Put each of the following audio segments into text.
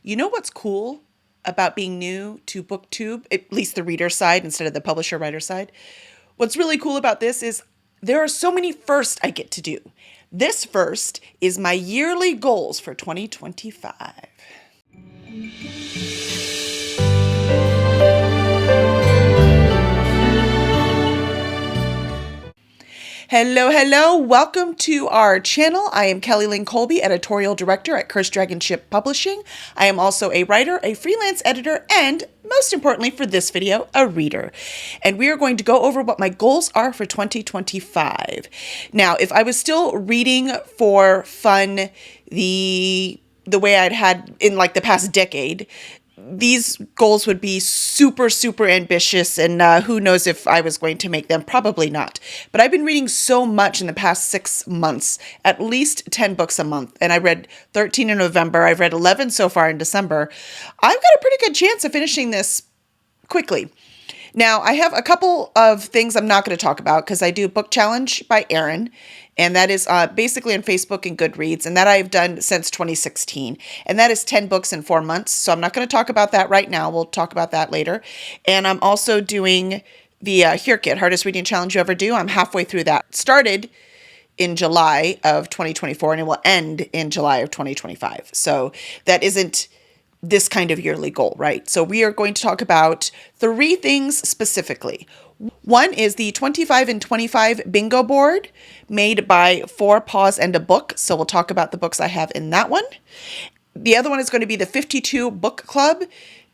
You know what's cool about being new to BookTube, at least the reader side instead of the publisher writer side? What's really cool about this is there are so many firsts I get to do. This first is my yearly goals for 2025. Hello. Welcome to our channel. I am Kelly Lynn Colby, editorial director at Cursed Dragon Ship Publishing. I am also a writer, a freelance editor, and most importantly for this video, a reader. And we are going to go over what my goals are for 2025. Now, if I was still reading for fun the way I'd had in like the past decade, these goals would be super ambitious, and who knows if I was going to make them. Probably not. But I've been reading so much in the past 6 months, at least 10 books a month. And I read 13 in November. I've read 11 so far in December. I've got a pretty good chance of finishing this quickly. Now, I have a couple of things I'm not going to talk about because I do Book Challenge by Erin, and that is basically on Facebook and Goodreads, and that I've done since 2016. And that is 10 books in 4 months, so I'm not going to talk about that right now. We'll talk about that later. And I'm also doing the HRCYED, Hardest Reading Challenge You Ever Do. I'm halfway through that. Started in July of 2024, and it will end in July of 2025. So that isn't this kind of yearly goal, right? So we are going to talk about 3 things specifically. One is the 25 and 25 bingo board made by 4 Paws and a Book. So we'll talk about the books I have in that one. The other one is going to be the 52 book club.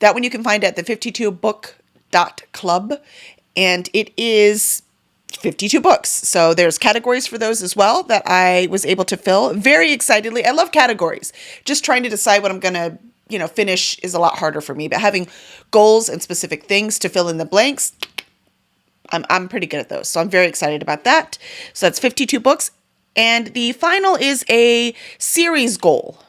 That one you can find at the 52book.club. And it is 52 books. So there's categories for those as well that I was able to fill very excitedly. I love categories. Just trying to decide what I'm going to finish is a lot harder for me, but having goals and specific things to fill in the blanks, I'm pretty good at those. So I'm very excited about that. So that's 52 books. And the final is a series goal.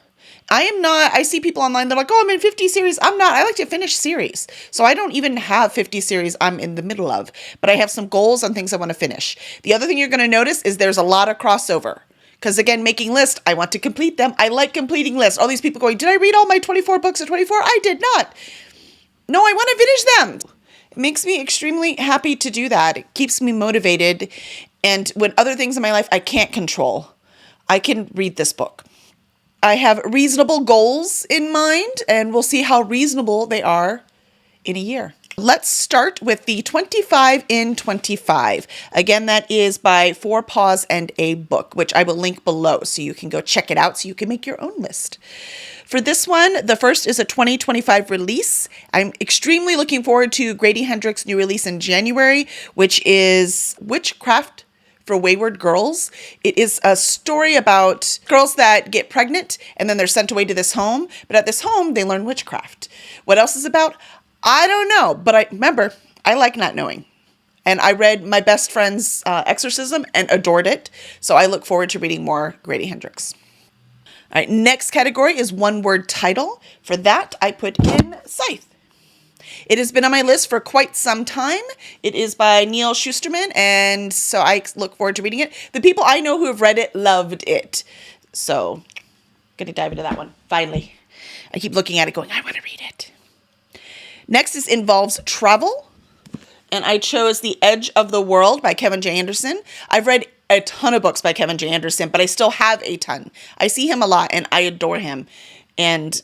I see people online, they're like, oh, I'm in 50 series. I'm not. I like to finish series. So I don't even have 50 series I'm in the middle of, but I have some goals on things I want to finish. The other thing you're going to notice is there's a lot of crossover. Because again, making lists, I want to complete them. I like completing lists. All these people going, did I read all my 24 books at 24? I did not. No, I want to finish them. It makes me extremely happy to do that. It keeps me motivated. And when other things in my life I can't control, I can read this book. I have reasonable goals in mind, and we'll see how reasonable they are in a year. Let's start with the 25 in 25. Again, that is by 4 Paws and a Book, which I will link below so you can go check it out so you can make your own list. For this one, the first is a 2025 release. I'm extremely looking forward to Grady Hendrix' new release in January, which is Witchcraft for Wayward Girls. It is a story about girls that get pregnant and then they're sent away to this home. But at this home, they learn witchcraft. What else is about? I don't know, but I like not knowing. And I read my best friend's Exorcism and adored it. So I look forward to reading more Grady Hendrix. All right, next category is one word title. For that, I put in Scythe. It has been on my list for quite some time. It is by Neil Shusterman, and so I look forward to reading it. The people I know who have read it loved it. So, going to dive into that one, finally. I keep looking at it going, I want to read it. Next involves travel, and I chose The Edge of the World by Kevin J. Anderson. I've read a ton of books by Kevin J. Anderson, but I still have a ton. I see him a lot, and I adore him. And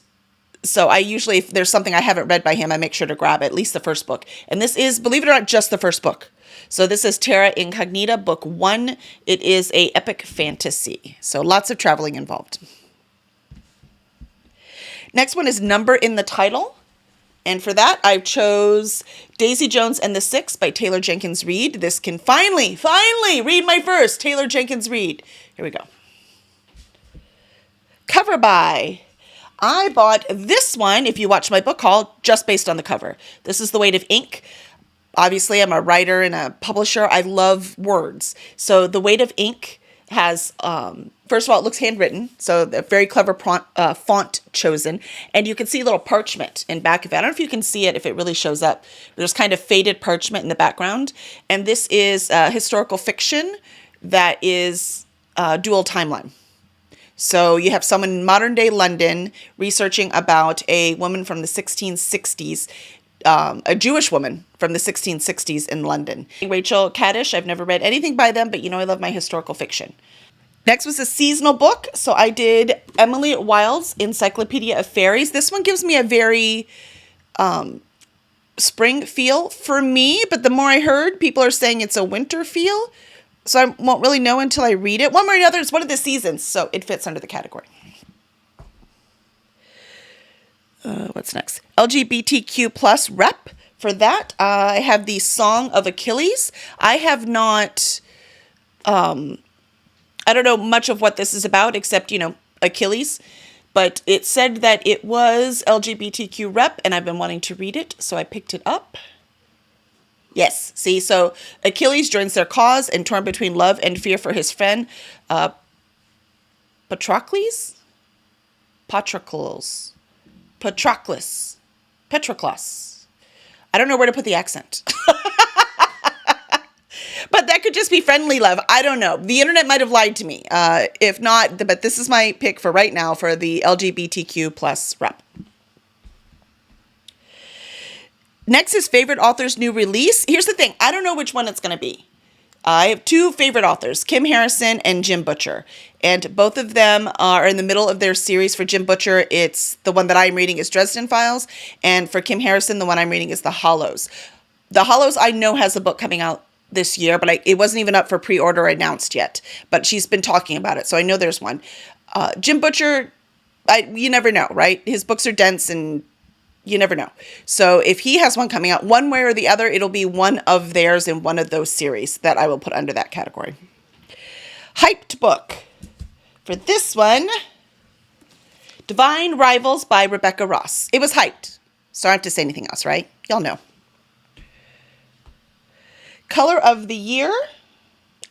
so I usually, if there's something I haven't read by him, I make sure to grab at least the first book. And this is, believe it or not, just the first book. So this is Terra Incognita, book 1. It is a epic fantasy. So lots of traveling involved. Next one is Number in the Title. And for that, I chose Daisy Jones and the Six by Taylor Jenkins Reid. This can finally read my first Taylor Jenkins Reid. Here we go. Cover by. I bought this one, if you watch my book haul, just based on the cover. This is The Weight of Ink. Obviously, I'm a writer and a publisher. I love words. So The Weight of Ink has, first of all, it looks handwritten. So a very clever font chosen. And you can see a little parchment in back of it. I don't know if you can see it, if it really shows up. There's kind of faded parchment in the background. And this is historical fiction that is dual timeline. So you have someone in modern day London researching about a woman from the 1660s, a Jewish woman from the 1660s in London. Rachel Kaddish, I've never read anything by them, but you know I love my historical fiction. Next was a seasonal book. So I did Emily Wilde's Encyclopedia of Fairies. This one gives me a very spring feel for me, but the more I heard, people are saying it's a winter feel. So I won't really know until I read it. One way or another, it's one of the seasons, so it fits under the category. What's next? LGBTQ plus rep. For that, I have the Song of Achilles. I have not, I don't know much of what this is about, except, Achilles. But it said that it was LGBTQ rep, and I've been wanting to read it, so I picked it up. Yes, see, so Achilles joins their cause and torn between love and fear for his friend, Patroclus. I don't know where to put the accent. But that could just be friendly love. I don't know. The internet might have lied to me. If not, but this is my pick for right now for the LGBTQ plus rep. Next is favorite author's new release. Here's the thing. I don't know which one it's going to be. I have two favorite authors, Kim Harrison and Jim Butcher. And both of them are in the middle of their series. For Jim Butcher, it's the one that I'm reading is Dresden Files. And for Kim Harrison, the one I'm reading is The Hollows. The Hollows, I know, has a book coming out this year, but it wasn't even up for pre-order announced yet. But she's been talking about it, so I know there's one. Jim Butcher, you never know, right? His books are dense and you never know. So if he has one coming out, one way or the other, it'll be one of theirs in one of those series that I will put under that category. Hyped book. For this one, Divine Rivals by Rebecca Ross. It was hyped, so I don't have to say anything else, right? Y'all know. Color of the year.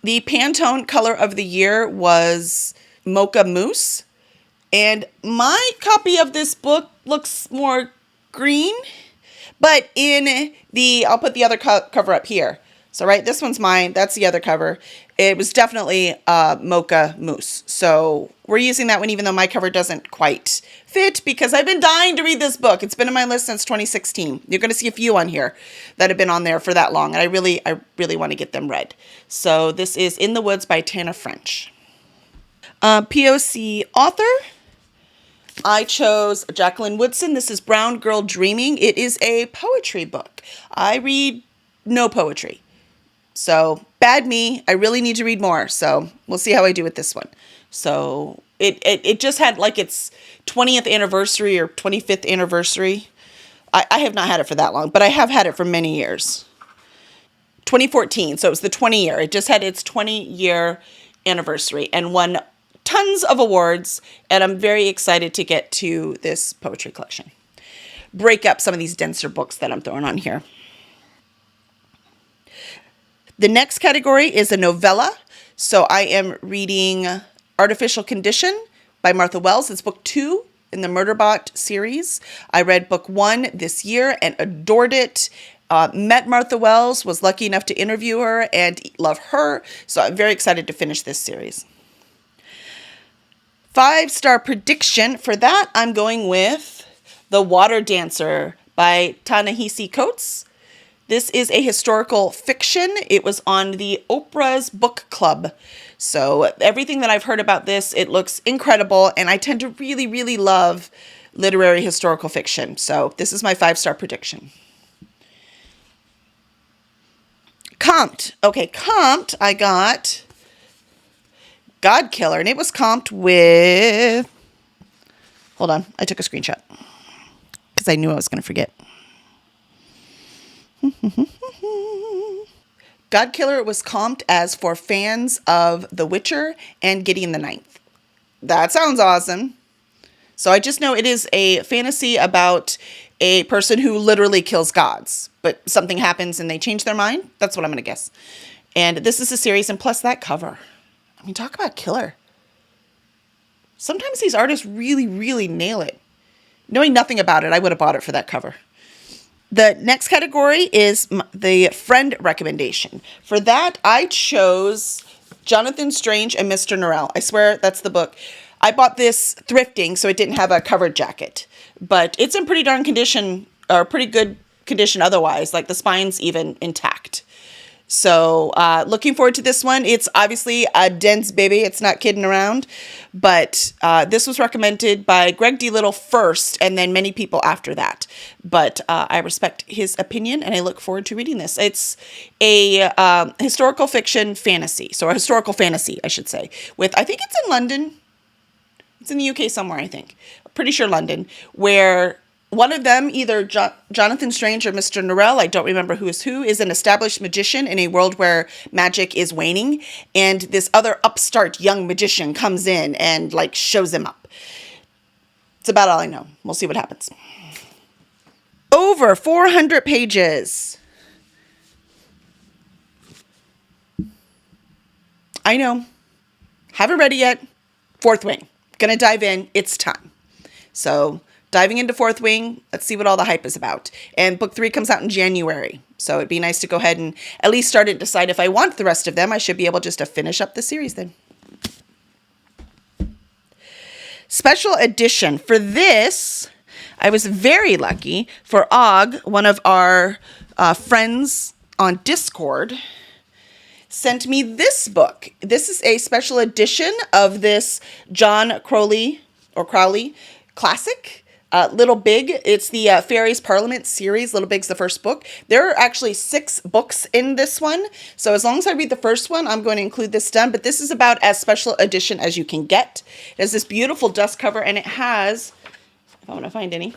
The Pantone color of the year was Mocha Mousse. And my copy of this book looks more green, but I'll put the other cover up here. So, right, this one's mine. That's the other cover. It was definitely Mocha Mousse. So we're using that one even though my cover doesn't quite fit because I've been dying to read this book. It's been on my list since 2016. You're going to see a few on here that have been on there for that long. And I really want to get them read. So this is In the Woods by Tana French. POC author. I chose Jacqueline Woodson. This is Brown Girl Dreaming. It is a poetry book. I read no poetry. So, bad me. I really need to read more. So, we'll see how I do with this one. So, it just had like its 20th anniversary or 25th anniversary. I have not had it for that long, but I have had it for many years. 2014, so it was the 20 year. It just had its 20-year anniversary and won tons of awards, and I'm very excited to get to this poetry collection. Break up some of these denser books that I'm throwing on here. The next category is a novella. So I am reading Artificial Condition by Martha Wells. It's book 2 in the Murderbot series. I read book 1 this year and adored it. Met Martha Wells, was lucky enough to interview her and love her. So I'm very excited to finish this series. 5-star prediction. For that, I'm going with The Water Dancer by Ta-Nehisi Coates. This is a historical fiction. It was on the Oprah's book club. So everything that I've heard about this, it looks incredible. And I tend to really, really love literary historical fiction. So this is my 5-star prediction. Comped. Okay, comped. I got God Killer, and it was comped with, hold on, I took a screenshot because I knew I was going to forget. God Killer was comped as for fans of The Witcher and Gideon the Ninth. That sounds awesome. So I just know it is a fantasy about a person who literally kills gods, but something happens and they change their mind. That's what I'm going to guess. And this is a series, and plus that cover. I mean, talk about killer. Sometimes these artists really, really nail it. Knowing nothing about it, I would have bought it for that cover. The next category is the friend recommendation. For that, I chose Jonathan Strange and Mr. Norrell. I swear that's the book. I bought this thrifting, so it didn't have a cover jacket, but it's in pretty darn condition, or pretty good condition otherwise, like the spine's even intact. So looking forward to this one. It's obviously a dense baby. It's not kidding around. But this was recommended by Greg D. Little first, and then many people after that. But I respect his opinion, and I look forward to reading this. It's a historical fiction fantasy. So a historical fantasy, I should say. With, I think it's in London. It's in the UK somewhere, I think. Pretty sure London. Where one of them, either Jonathan Strange or Mr. Norrell, I don't remember who, is an established magician in a world where magic is waning. And this other upstart young magician comes in and like shows him up. It's about all I know. We'll see what happens. Over 400 pages. I know. Haven't read it yet. Fourth Wing. Gonna dive in. It's time. So diving into Fourth Wing, let's see what all the hype is about. And book 3 comes out in January. So it'd be nice to go ahead and at least start and decide if I want the rest of them. I should be able just to finish up the series then. Special edition. For this, I was very lucky for Og, one of our friends on Discord, sent me this book. This is a special edition of this John Crowley classic. Little Big, it's the Fairies Parliament series. Little Big's the first book. There are actually 6 books in this one. So as long as I read the first one, I'm going to include this done. But this is about as special edition as you can get. It has this beautiful dust cover, and it has, if I want to find any,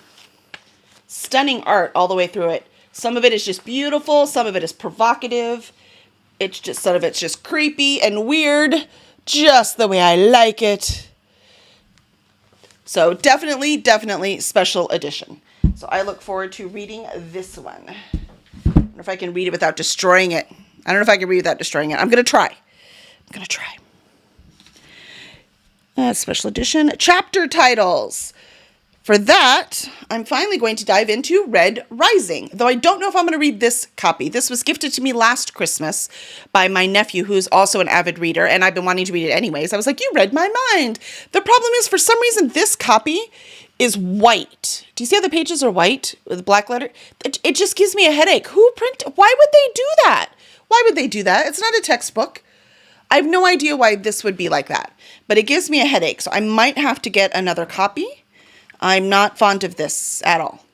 stunning art all the way through it. Some of it is just beautiful. Some of it is provocative. It's just, some of it's just creepy and weird, just the way I like it. So definitely special edition. So I look forward to reading this one. I don't know if I can read it without destroying it. I don't know if I can read it without destroying it. I'm going to try. Special edition. Chapter titles. For that, I'm finally going to dive into Red Rising, though I don't know if I'm going to read this copy. This was gifted to me last Christmas by my nephew, who's also an avid reader, and I've been wanting to read it anyways. I was like, you read my mind. The problem is, for some reason, this copy is white. Do you see how the pages are white with black letter? It just gives me a headache. Why would they do that? Why would they do that? It's not a textbook. I have no idea why this would be like that, but it gives me a headache, so I might have to get another copy. I'm not fond of this at all,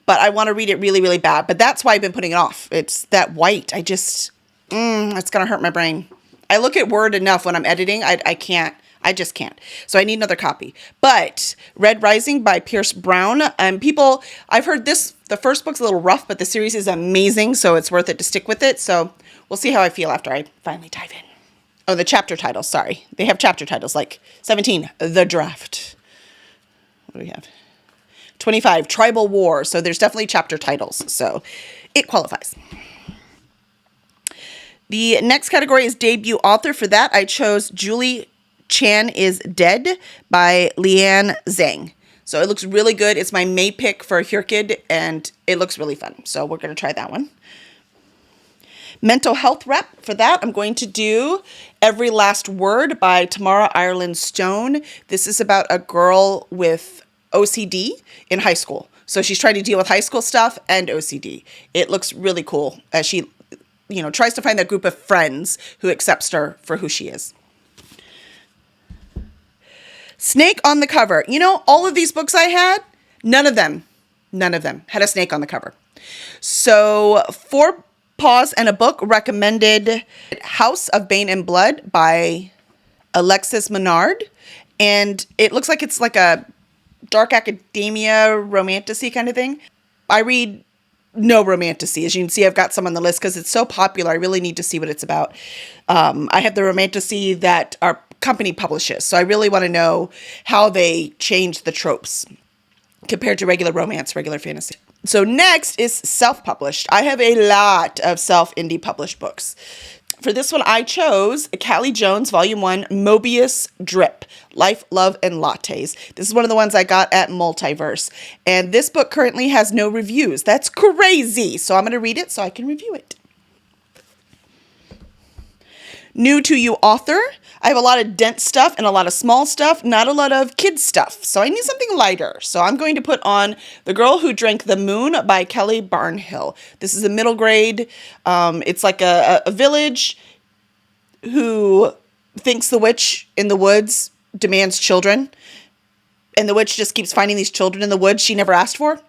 but I want to read it really, really bad. But that's why I've been putting it off. It's that white. It's going to hurt my brain. I look at Word enough when I'm editing. I just can't. So I need another copy. But Red Rising by Pierce Brown. I've heard the first book's a little rough, but the series is amazing. So it's worth it to stick with it. So we'll see how I feel after I finally dive in. Oh, the chapter titles. Sorry. They have chapter titles like 17, The Draft. What do we have? 25, Tribal War. So there's definitely chapter titles. So it qualifies. The next category is debut author. For that, I chose Julie Chan is Dead by Lian Zhang. So it looks really good. It's my May pick for HRCYED, and it looks really fun. So we're going to try that one. Mental health rep. For that, I'm going to do Every Last Word by Tamara Ireland Stone. This is about a girl with OCD in high school. So she's trying to deal with high school stuff and OCD. It looks really cool as she, tries to find that group of friends who accepts her for who she is. Snake on the cover. All of these books I had, none of them had a snake on the cover. So 4 Paws and a Book recommended House of Bane and Blood by Alexis Menard. And it looks like it's like a dark academia romantasy kind of thing. I read no romantasy. As you can see, I've got some on the list because it's so popular. I really need to see what it's about. I have the romantasy that our company publishes. So I really want to know how they change the tropes compared to regular romance, regular fantasy. So next is self-published. I have a lot of self-indie published books. For this one, I chose Callie Jones, Volume 1, Mobius Drip, Life, Love, and Lattes. This is one of the ones I got at Multiverse. And this book currently has no reviews. That's crazy. So I'm going to read it so I can review it. New to you author. I have a lot of dense stuff and a lot of small stuff, not a lot of kids stuff. So I need something lighter. So I'm going to put on The Girl Who Drank the Moon by Kelly Barnhill. This is a middle grade. It's like a village who thinks the witch in the woods demands children. And the witch just keeps finding these children in the woods she never asked for.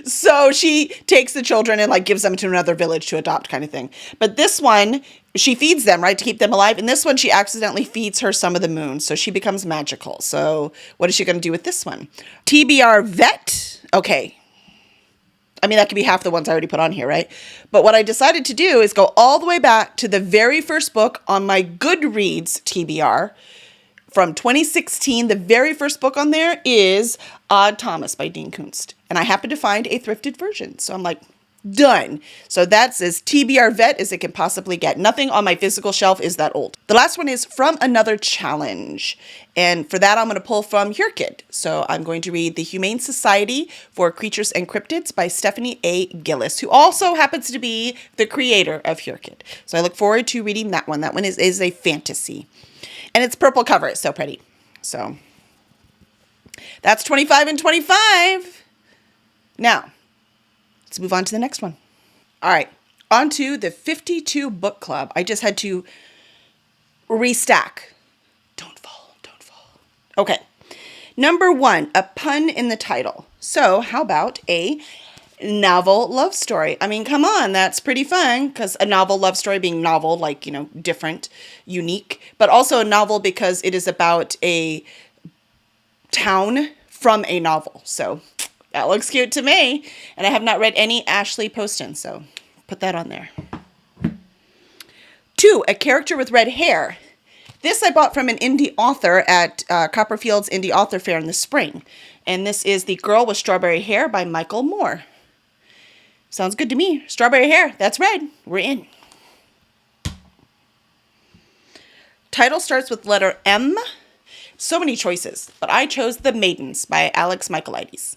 So she takes the children and like gives them to another village to adopt kind of thing. But this one, she feeds them, right, to keep them alive. And this one, she accidentally feeds her some of the moon. So she becomes magical. So what is she going to do with this one? TBR vet. Okay. I mean, that could be half the ones I already put on here, right? But what I decided to do is go all the way back to the very first book on my Goodreads TBR. From 2016, the very first book on there is Odd Thomas by Dean Kunst. And I happened to find a thrifted version. So I'm like, done. So that's as TBR vet as it can possibly get. Nothing on my physical shelf is that old. The last one is From Another Challenge. And for that, I'm going to pull from HRCYED. So I'm going to read The Humane Society for Creatures and Cryptids by Stephanie A. Gillis, who also happens to be the creator of HRCYED. So I look forward to reading that one. That one is a fantasy. And it's purple cover. It's so pretty. So that's 25 and 25. Now, let's move on to the next one. All right. On to the 52 book club. I just had to restack. Don't fall. Don't fall. Okay. Number 1, a pun in the title. So how about a novel love story? I mean, come on, that's pretty fun, because a novel love story being novel, like, different, unique, but also a novel because it is about a town from a novel. So that looks cute to me. And I have not read any Ashley Poston, so put that on there. 2, a character with red hair. This I bought from an indie author at Copperfield's Indie Author Fair in the spring. And this is The Girl with Strawberry Hair by Michael Moore. Sounds good to me. Strawberry hair. That's red. We're in. Title starts with letter M. So many choices, but I chose The Maidens by Alex Michaelides.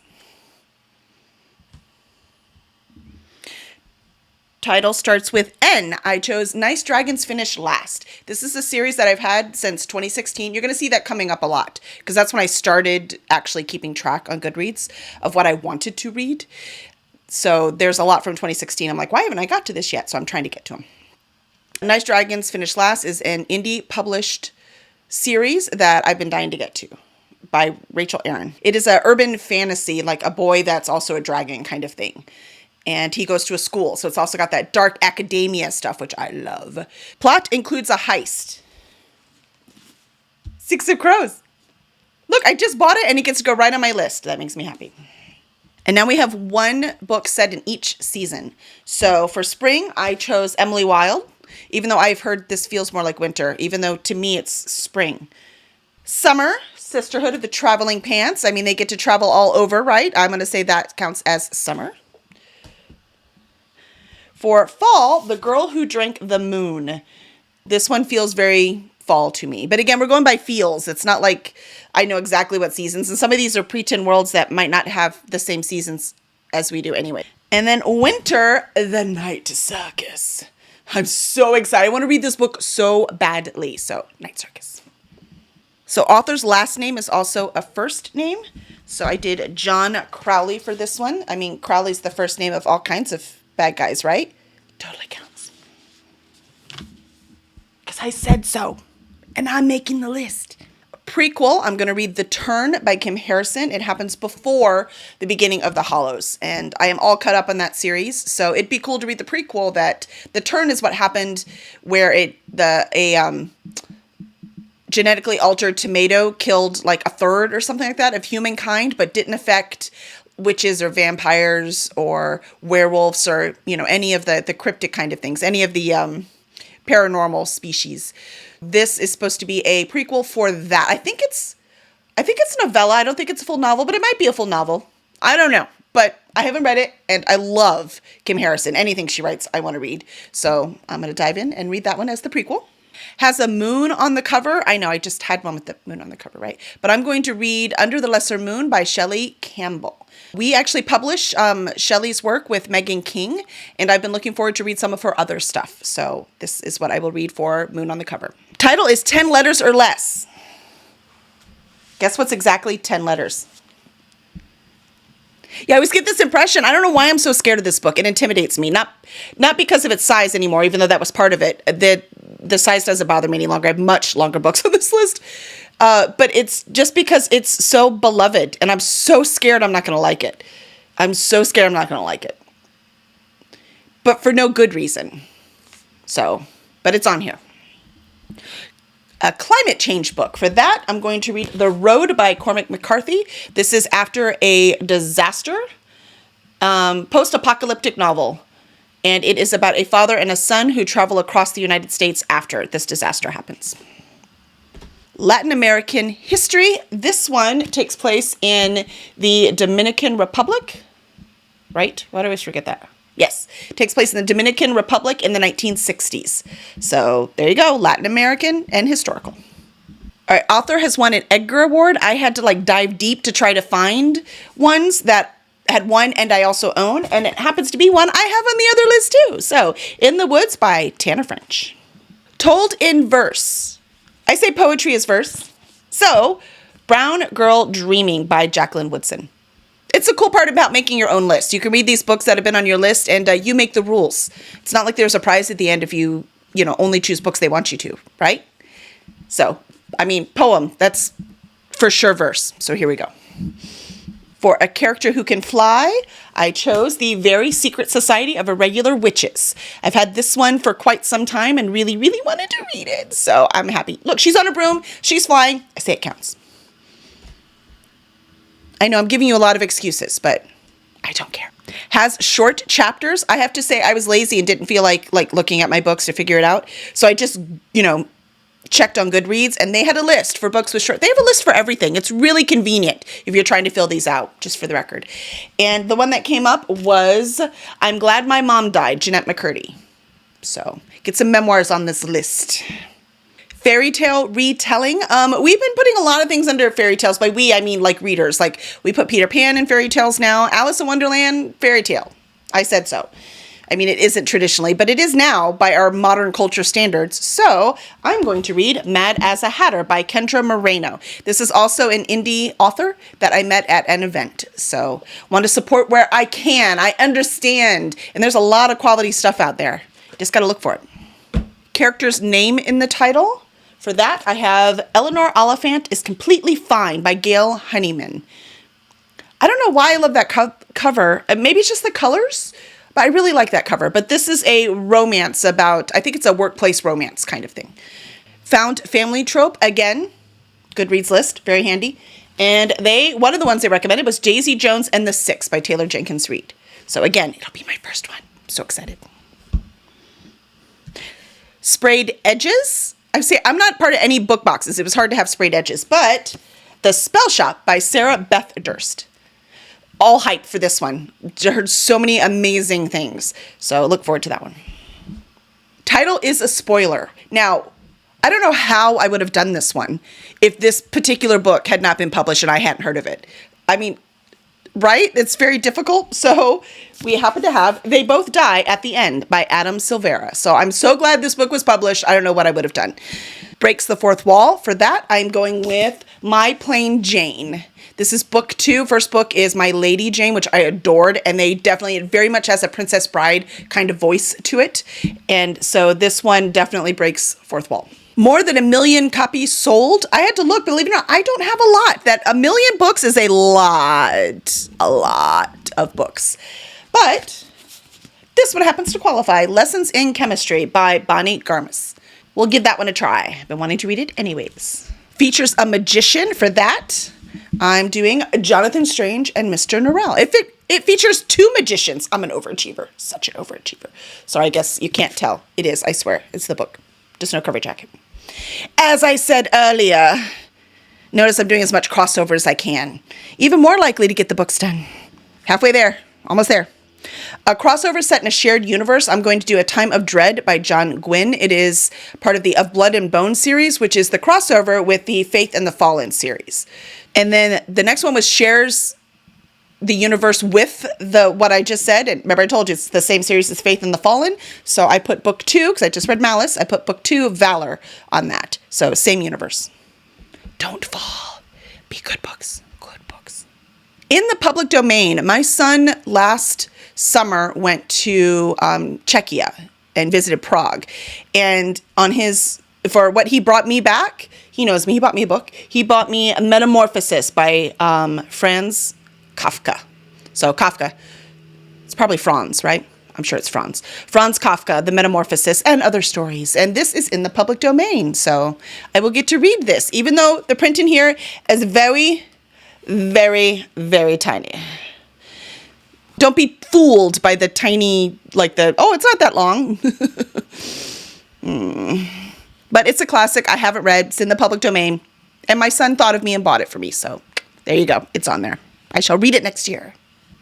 Title starts with N. I chose Nice Dragons Finish Last. This is a series that I've had since 2016. You're going to see that coming up a lot because that's when I started actually keeping track on Goodreads of what I wanted to read. So there's a lot from 2016. I'm like, why haven't I got to this yet? So I'm trying to get to them. Nice Dragons Finish Last is an indie published series that I've been dying to get to by Rachel Aaron. It is an urban fantasy, like a boy that's also a dragon kind of thing. And he goes to a school. So it's also got that dark academia stuff, which I love. Plot includes a heist. 6 of Crows. Look, I just bought it and it gets to go right on my list. That makes me happy. And now we have one book set in each season. So for spring, I chose Emily Wilde, even though I've heard this feels more like winter, even though to me it's spring. Summer, Sisterhood of the Traveling Pants. I mean, they get to travel all over, right? I'm going to say that counts as summer. For fall, The Girl Who Drank the Moon. This one feels very fall to me. But again, we're going by feels. It's not like I know exactly what seasons. And some of these are pretend worlds that might not have the same seasons as we do anyway. And then winter, The Night Circus. I'm so excited. I want to read this book so badly. So, Night Circus. So, author's last name is also a first name. So, I did John Crowley for this one. I mean, Crowley's the first name of all kinds of bad guys, right? Totally counts. Because I said so. And I'm making the list. Prequel, I'm going to read The Turn by Kim Harrison. It happens before the beginning of The Hollows. And I am all caught up on that series. So it'd be cool to read the prequel that The Turn is what happened where a genetically altered tomato killed like a third or something like that of humankind, but didn't affect witches or vampires or werewolves or, any of the cryptic kind of things, any of the paranormal species. This is supposed to be a prequel for that. I think it's a novella. I don't think it's a full novel, but it might be a full novel. I don't know, but I haven't read it, and I love Kim Harrison. Anything she writes, I want to read. So I'm going to dive in and read that one as the prequel. Has a moon on the cover. I know, I just had one with the moon on the cover, right? But I'm going to read Under the Lesser Moon by Shelley Campbell. We actually publish Shelley's work with Megan King, and I've been looking forward to read some of her other stuff. So this is what I will read for Moon on the Cover. Title is 10 Letters or Less. Guess what's exactly 10 letters? Yeah, I always get this impression. I don't know why I'm so scared of this book. It intimidates me. Not because of its size anymore, even though that was part of it. The size doesn't bother me any longer. I have much longer books on this list. But it's just because it's so beloved, and I'm so scared I'm not going to like it. I'm so scared I'm not going to like it. But for no good reason. So, but it's on here. A climate change book. For that, I'm going to read The Road by Cormac McCarthy. This is after a disaster, post-apocalyptic novel. And it is about a father and a son who travel across the United States after this disaster happens. Latin American history. This one takes place in the Dominican Republic, right? Why do I always forget that? Yes, it takes place in the Dominican Republic in the 1960s. So there you go, Latin American and historical. All right, author has won an Edgar Award. I had to dive deep to try to find ones that had won and I also own, and it happens to be one I have on the other list too. So, In the Woods by Tana French. Told in verse. I say poetry is verse. So, Brown Girl Dreaming by Jacqueline Woodson. It's a cool part about making your own list. You can read these books that have been on your list, and you make the rules. It's not like there's a prize at the end if you only choose books they want you to, right? So, poem, that's for sure verse. So here we go. For a character who can fly, I chose The Very Secret Society of Irregular Witches. I've had this one for quite some time and really, really wanted to read it. So I'm happy. Look, she's on a broom. She's flying. I say it counts. I know I'm giving you a lot of excuses, but I don't care. Has short chapters. I have to say I was lazy and didn't feel like looking at my books to figure it out. So I just, checked on Goodreads, and they had a list for books with short. They have a list for everything. It's really convenient if you're trying to fill these out, just for the record. And the one that came up was I'm Glad My Mom Died, Jeanette McCurdy. So get some memoirs on this list. Fairy tale retelling. We've been putting a lot of things under fairy tales. By we, I mean readers. We put Peter Pan in fairy tales now. Alice in Wonderland, fairy tale. I said so. It isn't traditionally, but it is now by our modern culture standards. So I'm going to read Mad as a Hatter by Kendra Moreno. This is also an indie author that I met at an event. So want to support where I can. I understand. And there's a lot of quality stuff out there. Just got to look for it. Character's name in the title. For that, I have Eleanor Oliphant is Completely Fine by Gail Honeyman. I don't know why I love that cover. Maybe it's just the colors. But I really like that cover. But this is a romance about, I think it's a workplace romance kind of thing. Found Family Trope, again, Goodreads list, very handy. And one of the ones they recommended was Daisy Jones and the Six by Taylor Jenkins Reid. So again, it'll be my first one. I'm so excited. Sprayed Edges. I'm not part of any book boxes. It was hard to have sprayed edges. But The Spell Shop by Sarah Beth Durst. All hyped for this one. I heard so many amazing things. So look forward to that one. Title is a spoiler. Now, I don't know how I would have done this one if this particular book had not been published and I hadn't heard of it. Right? It's very difficult. So we happen to have They Both Die at the End by Adam Silvera. So I'm so glad this book was published. I don't know what I would have done. Breaks the Fourth Wall. For that, I'm going with My Plain Jane. This is book 2. First book is My Lady Jane, which I adored. And they definitely, very much has a Princess Bride kind of voice to it. And so this one definitely breaks fourth wall. More than 1 million copies sold. I had to look, believe it or not, I don't have a lot. That 1 million books is a lot of books. But this one happens to qualify. Lessons in Chemistry by Bonnie Garmis. We'll give that one a try. I've been wanting to read it anyways. Features a magician. For that, I'm doing Jonathan Strange and Mr. Norrell. It features 2 magicians. I'm an overachiever. Such an overachiever. So I guess you can't tell. It is, I swear. It's the book. Just no cover jacket. As I said earlier, notice I'm doing as much crossover as I can. Even more likely to get the books done. Halfway there. Almost there. A crossover set in a shared universe. I'm going to do A Time of Dread by John Gwynne. It is part of the Of Blood and Bone series, which is the crossover with the Faith and the Fallen series. And then the next one was Cher's the universe with what I just said. And remember, I told you it's the same series as Faith in the Fallen. So I put book 2, because I just read Malice. I put book 2 of Valor on that. So same universe. Don't fall. Be good books. Good books. In the public domain, my son last summer went to Czechia and visited Prague. And for what he brought me back, he knows me, he bought me a book. He bought me Metamorphosis by Franz Kafka. So Kafka, it's probably Franz, right? I'm sure it's Franz. Franz Kafka, The Metamorphosis, and other stories. And this is in the public domain. So I will get to read this, even though the print in here is very, very, very tiny. Don't be fooled by the tiny, it's not that long. But it's a classic I haven't read. It's in the public domain. And my son thought of me and bought it for me. So there you go. It's on there. I shall read it next year.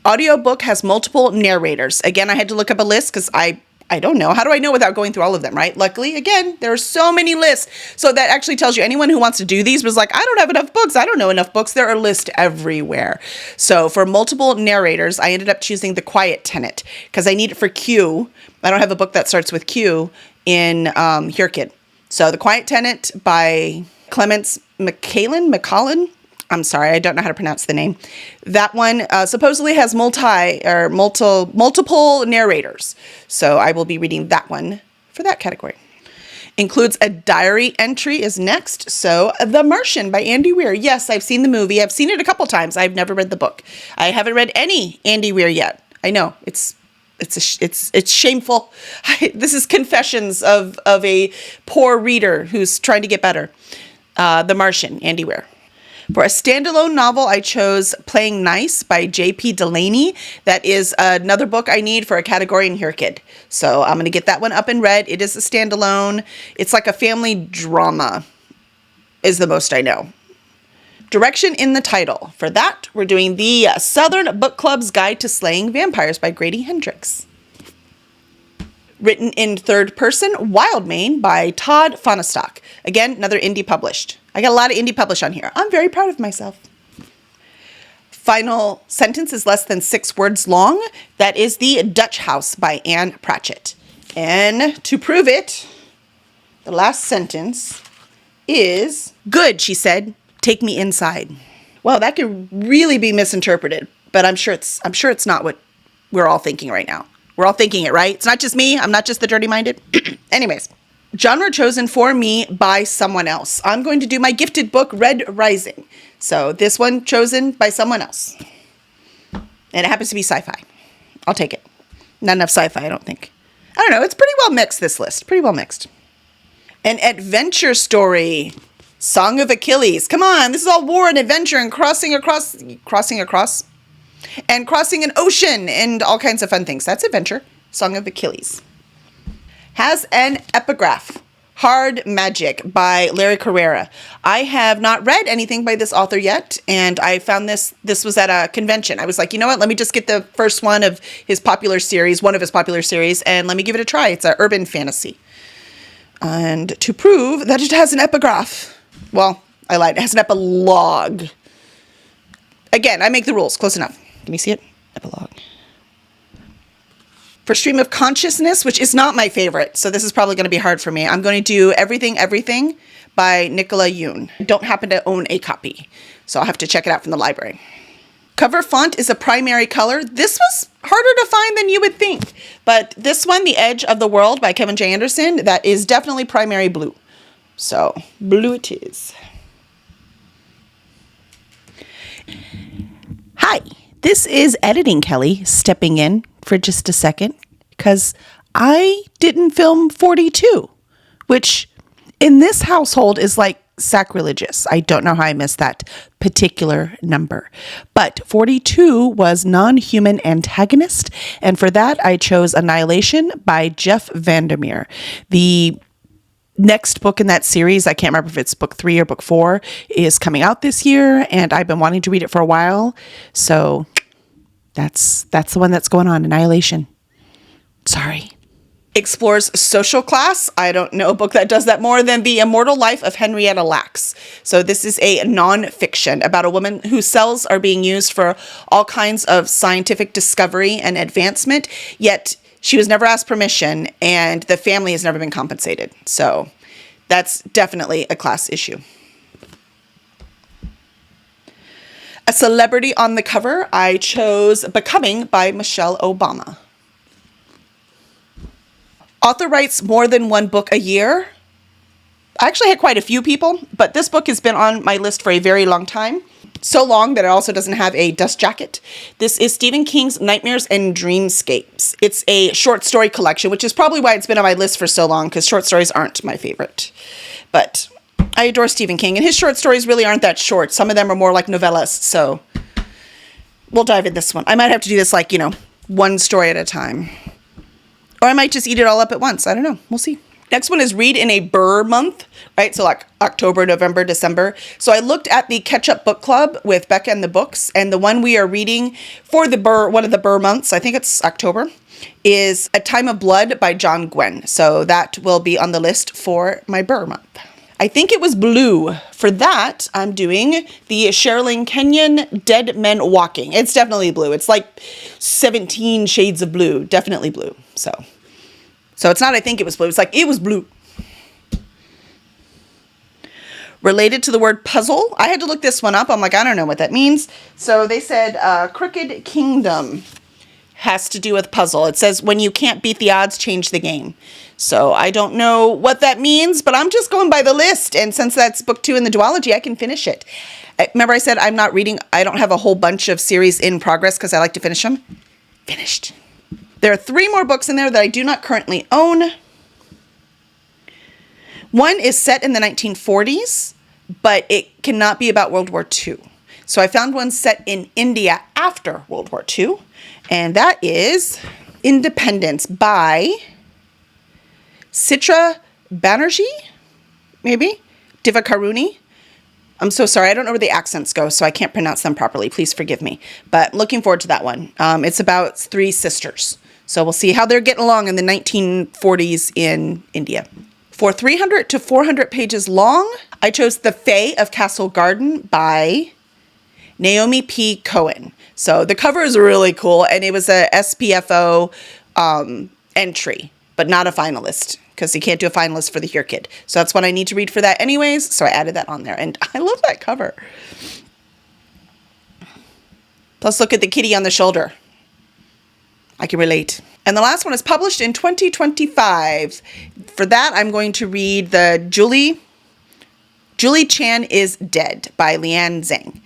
Audiobook has multiple narrators. Again, I had to look up a list because I don't know. How do I know without going through all of them, right? Luckily, again, there are so many lists. So that actually tells you anyone who wants to do these was like, I don't have enough books. I don't know enough books. There are lists everywhere. So for multiple narrators, I ended up choosing The Quiet Tenant because I need it for Q. I don't have a book that starts with Q in HRCYED. So The Quiet Tenant by Clements McCallan. I'm sorry, I don't know how to pronounce the name. That one supposedly has multiple narrators. So I will be reading that one for that category. Includes a diary entry is next. So The Martian by Andy Weir. Yes, I've seen the movie. I've seen it a couple times. I've never read the book. I haven't read any Andy Weir yet. I know it's shameful. This is confessions of a poor reader who's trying to get better. The Martian, Andy Weir. For a standalone novel, I chose Playing Nice by J.P. Delaney. That is another book I need for a category in HRCYED. So I'm going to get that one up and read. It is a standalone. It's like a family drama is the most I know. Direction in the title. For that, we're doing the Southern Book Club's Guide to Slaying Vampires by Grady Hendrix. Written in third person, Wildmane by Todd Fonestock. Again, another indie published. I got a lot of indie published on here. I'm very proud of myself. Final sentence is less than 6 words long. That is The Dutch House by Anne Pratchett. And to prove it, the last sentence is, "Good," she said. "Take me inside." Well, that could really be misinterpreted, but I'm sure it's not what we're all thinking right now. We're all thinking it, right? It's not just me. I'm not just the dirty-minded. Anyways, genre chosen for me by someone else. I'm going to do my gifted book, Red Rising. So this one chosen by someone else. And it happens to be sci-fi. I'll take it. Not enough sci-fi, I don't think. I don't know. It's pretty well mixed, this list. Pretty well mixed. An adventure story. Song of Achilles. Come on. This is all war and adventure and crossing an ocean and all kinds of fun things. That's adventure. Song of Achilles. Has an epigraph. Hard Magic by Larry Carrera. I have not read anything by this author yet, and I found this was at a convention. I was like, you know what? Let me just get the first one of his popular series, and let me give it a try. It's an urban fantasy. And to prove that it has an epigraph, well, I lied. It has an epilogue. Again, I make the rules. Close enough. Let me see it. Epilogue. For Stream of Consciousness, which is not my favorite, so this is probably going to be hard for me, I'm going to do Everything by Nicola Yoon. I don't happen to own a copy, so I'll have to check it out from the library. Cover font is a primary color. This was harder to find than you would think, but this one, The Edge of the World by Kevin J. Anderson, that is definitely primary blue. So, blue it is. Hi, this is Editing Kelly stepping in for just a second because I didn't film 42, which in this household is like sacrilegious. I don't know how I missed that particular number, but 42 was Non-Human Antagonist, and for that I chose Annihilation by Jeff Vandermeer. The next book in that series, I can't remember if it's book 3 or book 4, is coming out this year, and I've been wanting to read it for a while, so that's the one that's going on, Annihilation. Sorry. explores social class. I don't know a book that does that more than The Immortal Life of Henrietta Lacks. So this is a nonfiction about a woman whose cells are being used for all kinds of scientific discovery and advancement, yet she was never asked permission and the family has never been compensated. So that's definitely a class issue. A celebrity on the cover, I chose Becoming by Michelle Obama. Author writes more than one book a year. I actually had quite a few people, but this book has been on my list for a very long time. So long that it also doesn't have a dust jacket. This is Stephen King's Nightmares and Dreamscapes. It's a short story collection, which is probably why it's been on my list for so long, because short stories aren't my favorite. But I adore Stephen King, and his short stories really aren't that short. Some of them are more like novellas, so we'll dive in this one. I might have to do this like, one story at a time. Or I might just eat it all up at once. I don't know. We'll see. Next one is read in a Burr month, right? So like October, November, December. So I looked at the Catch Up Book Club with Becca and the Books, and the one we are reading for the one of the Burr months, I think it's October, is A Time of Blood by John Gwynne. So that will be on the list for my Burr month. I think it was blue. For that, I'm doing the Sherilyn Kenyon Dead Men Walking. It's definitely blue. It's like 17 shades of blue. Definitely blue. So it's not I think it was blue. It's like it was blue. Related to the word puzzle, I had to look this one up. I'm like, I don't know what that means. So they said Crooked Kingdom has to do with puzzle. It says when you can't beat the odds, change the game. So I don't know what that means, but I'm just going by the list. And since that's book 2 in the duology, I can finish it. Remember I said I'm not reading, I don't have a whole bunch of series in progress because I like to finish them. Finished. There are 3 more books in there that I do not currently own. One is set in the 1940s, but it cannot be about World War II. So I found one set in India after World War II, and that is Independence by Citra Banerjee, maybe? Divakaruni. I'm so sorry. I don't know where the accents go, so I can't pronounce them properly. Please forgive me. But looking forward to that one. It's about 3 sisters. So we'll see how they're getting along in the 1940s in India. For 300 to 400 pages long, I chose The Fae of Castle Garden by Naomi P. Cohen. So the cover is really cool, and it was a SPFO entry, but not a finalist, because you can't do a finalist for the Here Kid. So that's what I need to read for that anyways, so I added that on there, and I love that cover. Plus, look at the kitty on the shoulder. I can relate. And the last one is published in 2025. For that, I'm going to read the Julie Chan is Dead by Lian Zhang.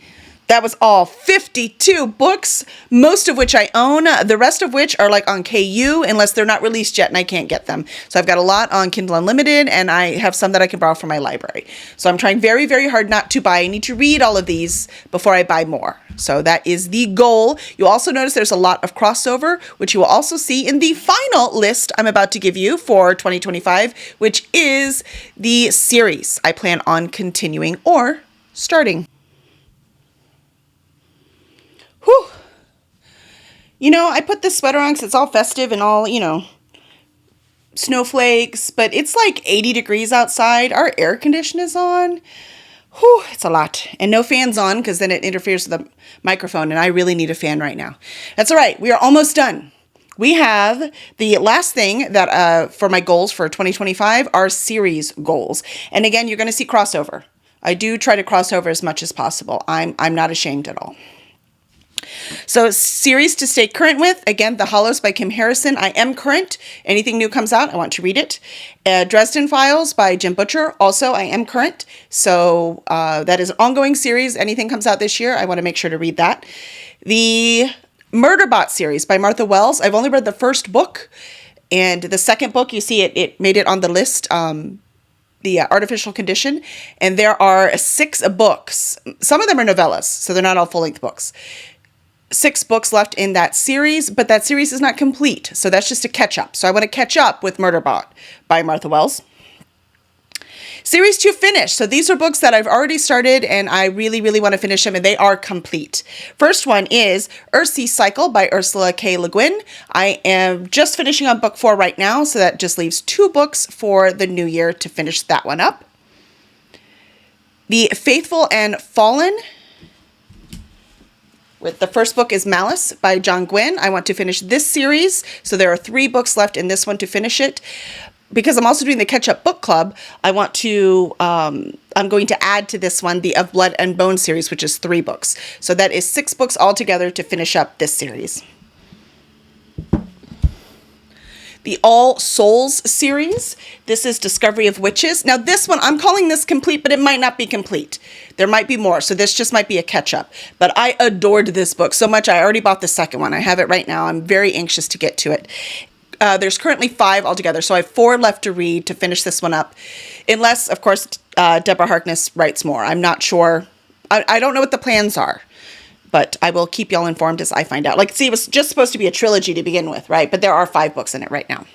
That was all 52 books, most of which I own, the rest of which are like on KU, unless they're not released yet and I can't get them. So I've got a lot on Kindle Unlimited, and I have some that I can borrow from my library. So I'm trying very, very hard not to buy. I need to read all of these before I buy more. So that is the goal. You'll also notice there's a lot of crossover, which you will also see in the final list I'm about to give you for 2025, which is the series I plan on continuing or starting. Whew. I put this sweater on because it's all festive and all, snowflakes, but it's like 80 degrees outside. Our air conditioner is on. Whew, it's a lot. And no fan's on because then it interferes with the microphone, and I really need a fan right now. That's all right. We are almost done. We have the last thing that for my goals for 2025 are series goals. And again, you're going to see crossover. I do try to cross over as much as possible. I'm not ashamed at all. So series to stay current with, again, The Hollows by Kim Harrison. I am current. Anything new comes out, I want to read it. Dresden Files by Jim Butcher. Also, I am current. So that is an ongoing series. Anything comes out this year, I want to make sure to read that. The Murderbot series by Martha Wells. I've only read the first book. And the second book, you see it made it on the list, The Artificial Condition. And there are 6 books. Some of them are novellas, so they're not all full-length books. 6 books left in that series, but that series is not complete. So that's just a catch up. So I want to catch up with Murderbot by Martha Wells. Series 2 finished. So these are books that I've already started and I really, really want to finish them, and they are complete. First one is HRCYED by Ursula K. Le Guin. I am just finishing on book 4 right now, so that just leaves 2 books for the new year to finish that one up. The Faithful and Fallen, with the first book is Malice by John Gwynne. I want to finish this series, so there are 3 books left in this one to finish it. Because I'm also doing the Catch-Up Book Club, I want to, I'm going to add to this one the Of Blood and Bone series, which is 3 books. So that is 6 books altogether to finish up this series. The All Souls series. This is Discovery of Witches. Now this one, I'm calling this complete, but it might not be complete. There might be more, so this just might be a catch-up. But I adored this book so much, I already bought the second one. I have it right now. I'm very anxious to get to it. There's currently 5 altogether, so I have 4 left to read to finish this one up. Unless, of course, Deborah Harkness writes more. I'm not sure. I don't know what the plans are. But I will keep y'all informed as I find out. Like, see, it was just supposed to be a trilogy to begin with, right? But there are 5 books in it right now.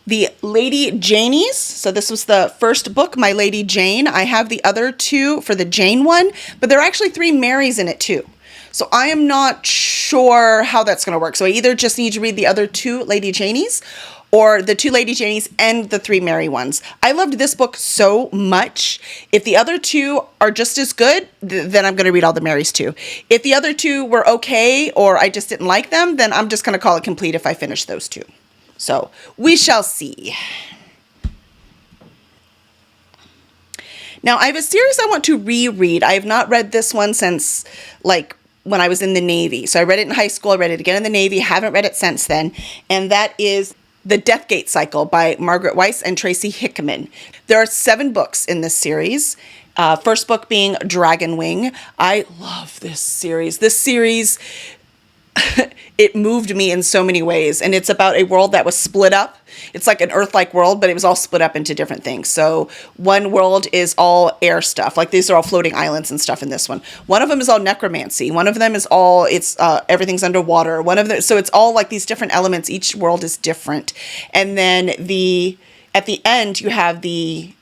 The Lady Janies. So this was the first book, My Lady Jane. I have the other 2 for the Jane one, but there are actually 3 Marys in it too. So I am not sure how that's going to work. So I either just need to read the other 2 Lady Janies or the 2 Lady Janies and the 3 Mary ones. I loved this book so much. If the other 2 are just as good, then I'm going to read all the Marys too. If the other 2 were okay or I just didn't like them, then I'm just going to call it complete if I finish those 2. So we shall see. Now I have a series I want to reread. I have not read this one since like when I was in the Navy. So I read it in high school, I read it again in the Navy, haven't read it since then. And that is The Deathgate Cycle by Margaret Weiss and Tracy Hickman. There are 7 books in this series. First book being Dragon Wing. I love this series. This series, it moved me in so many ways. And it's about a world that was split up. It's like an Earth-like world, but it was all split up into different things. So one world is all air stuff. Like these are all floating islands and stuff in this one. One of them is all necromancy. One of them is all, everything's underwater. So it's all like these different elements. Each world is different. And then at the end, you have the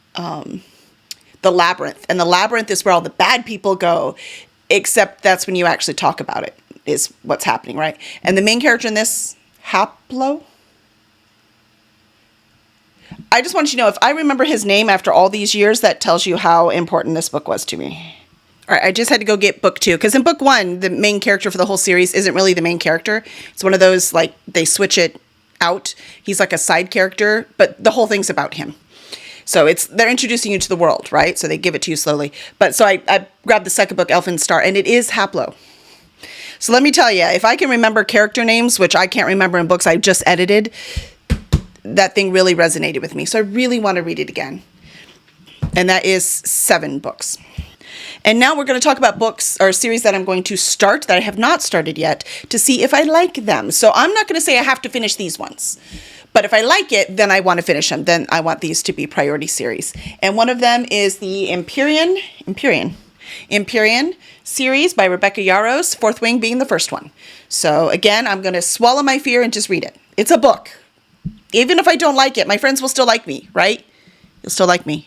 labyrinth. And the labyrinth is where all the bad people go, except that's when you actually talk about it, is what's happening, right? And the main character in this, Haplo, I just want you to know, if I remember his name after all these years, that tells you how important this book was to me. All right, I just had to go get book 2, because in book 1, the main character for the whole series isn't really the main character. It's one of those, like, they switch it out. He's like a side character, but the whole thing's about him. So they're introducing you to the world, right? So they give it to you slowly. But so I grabbed the second book, Elfin Star, and it is Haplo. So let me tell you, if I can remember character names, which I can't remember in books I just edited, that thing really resonated with me. So I really want to read it again. And that is 7 books. And now we're going to talk about books or a series that I'm going to start that I have not started yet to see if I like them. So I'm not going to say I have to finish these ones. But if I like it, then I want to finish them. Then I want these to be priority series. And one of them is the Empyrean series by Rebecca Yarros, Fourth Wing being the first one. So again, I'm going to swallow my fear and just read it. It's a book. Even if I don't like it, my friends will still like me, right? You'll still like me,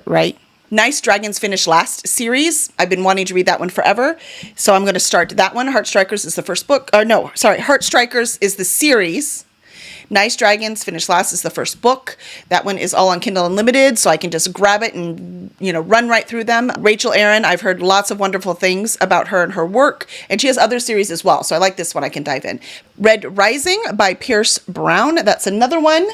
right? Nice Dragons Finish Last series. I've been wanting to read that one forever. So I'm going to start that one. Heartstrikers is the first book. Heartstrikers is the series. Nice Dragons Finish Last is the first book. That one is all on Kindle Unlimited, so I can just grab it and, run right through them. Rachel Aaron, I've heard lots of wonderful things about her and her work, and she has other series as well, so I like this one. I can dive in. Red Rising by Pierce Brown. That's another one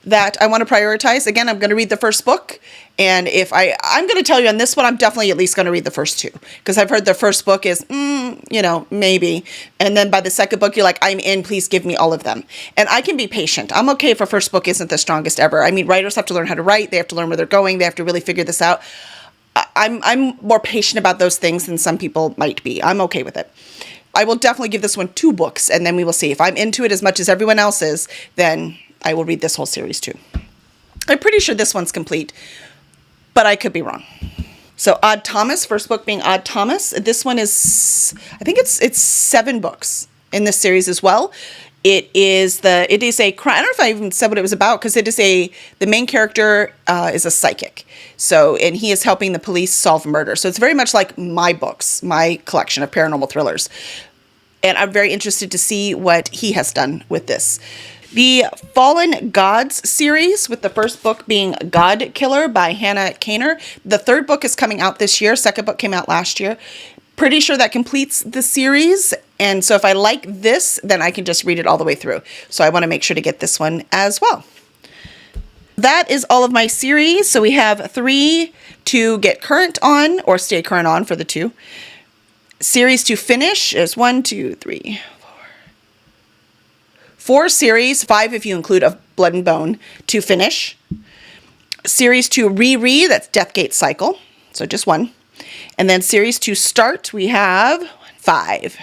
that I want to prioritize. Again, I'm going to read the first book. And if I'm going to tell you on this one, I'm definitely at least going to read the first 2. Because I've heard the first book is, maybe. And then by the second book, you're like, I'm in, please give me all of them. And I can be patient. I'm okay if a first book isn't the strongest ever. I mean, writers have to learn how to write. They have to learn where they're going. They have to really figure this out. I'm more patient about those things than some people might be. I'm okay with it. I will definitely give this one 2 books, and then we will see. If I'm into it as much as everyone else is, then I will read this whole series too. I'm pretty sure this one's complete, but I could be wrong. So Odd Thomas, first book being Odd Thomas. This one is, I think it's 7 books in this series as well. It is a crime. I don't know if I even said what it was about, because the main character is a psychic. So, and he is helping the police solve murder. So it's very much like my books, my collection of paranormal thrillers. And I'm very interested to see what he has done with this. The Fallen Gods series, with the first book being God Killer by Hannah Kaner. The third book is coming out this year. Second book came out last year. Pretty sure that completes the series. And so if I like this, then I can just read it all the way through. So I want to make sure to get this one as well. That is all of my series. So we have 3 to get current on, or stay current on for the 2. Series to finish is 1, 2, 3, 4 series, 5 if you include of Blood and Bone, to finish. Series to reread, that's Deathgate Cycle, so just 1. And then series to start, we have 5.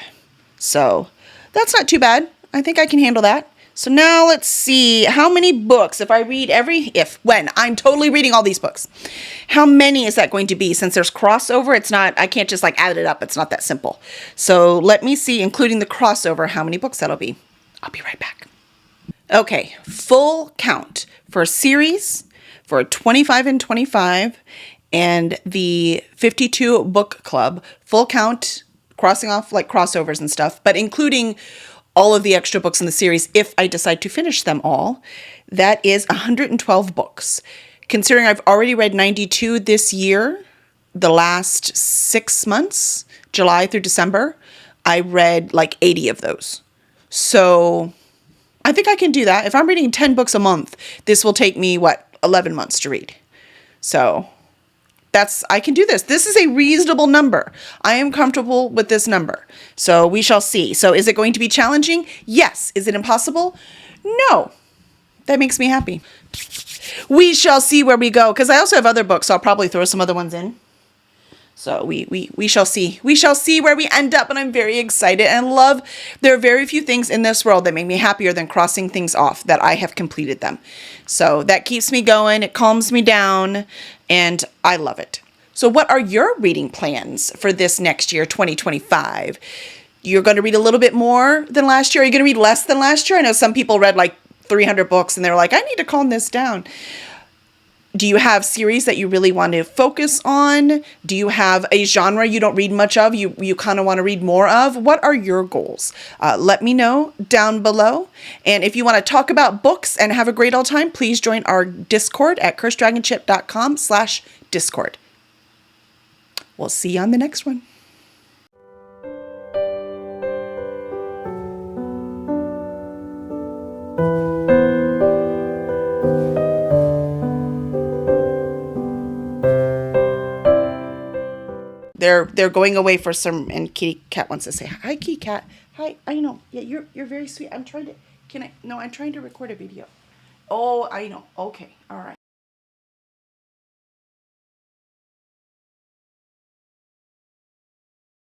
So that's not too bad. I think I can handle that. So now let's see how many books, if I read when I'm totally reading all these books, how many is that going to be? Since there's crossover, I can't just add it up. It's not that simple. So let me see, including the crossover, how many books that'll be. I'll be right back. Okay, full count for series for 25 and 25 and the 52 book club, full count, crossing off crossovers and stuff, but including all of the extra books in the series if I decide to finish them all. That is 112 books. Considering I've already read 92 this year, the last 6 months, July through December, I read 80 of those. So I think I can do that. If I'm reading 10 books a month, this will take me, 11 months to read. So I can do this. This is a reasonable number. I am comfortable with this number. So we shall see. So is it going to be challenging? Yes. Is it impossible? No. That makes me happy. We shall see where we go, because I also have other books, so I'll probably throw some other ones in. So we shall see. We shall see where we end up, and I'm very excited and love. There are very few things in this world that make me happier than crossing things off that I have completed them. So that keeps me going. It calms me down, and I love it. So what are your reading plans for this next year, 2025? You're going to read a little bit more than last year? Are you going to read less than last year? I know some people read 300 books, and they're like, I need to calm this down. Do you have series that you really want to focus on? Do you have a genre you don't read much of, you kind of want to read more of? What are your goals? Let me know down below. And if you want to talk about books and have a great old time, please join our Discord at curseddragonship.com/Discord. We'll see you on the next one. They're going away for some, and Kitty Cat wants to say hi. Kitty Cat, hi. I know. Yeah, you're very sweet. I'm trying to. I'm trying to record a video. Oh, I know. Okay, all right.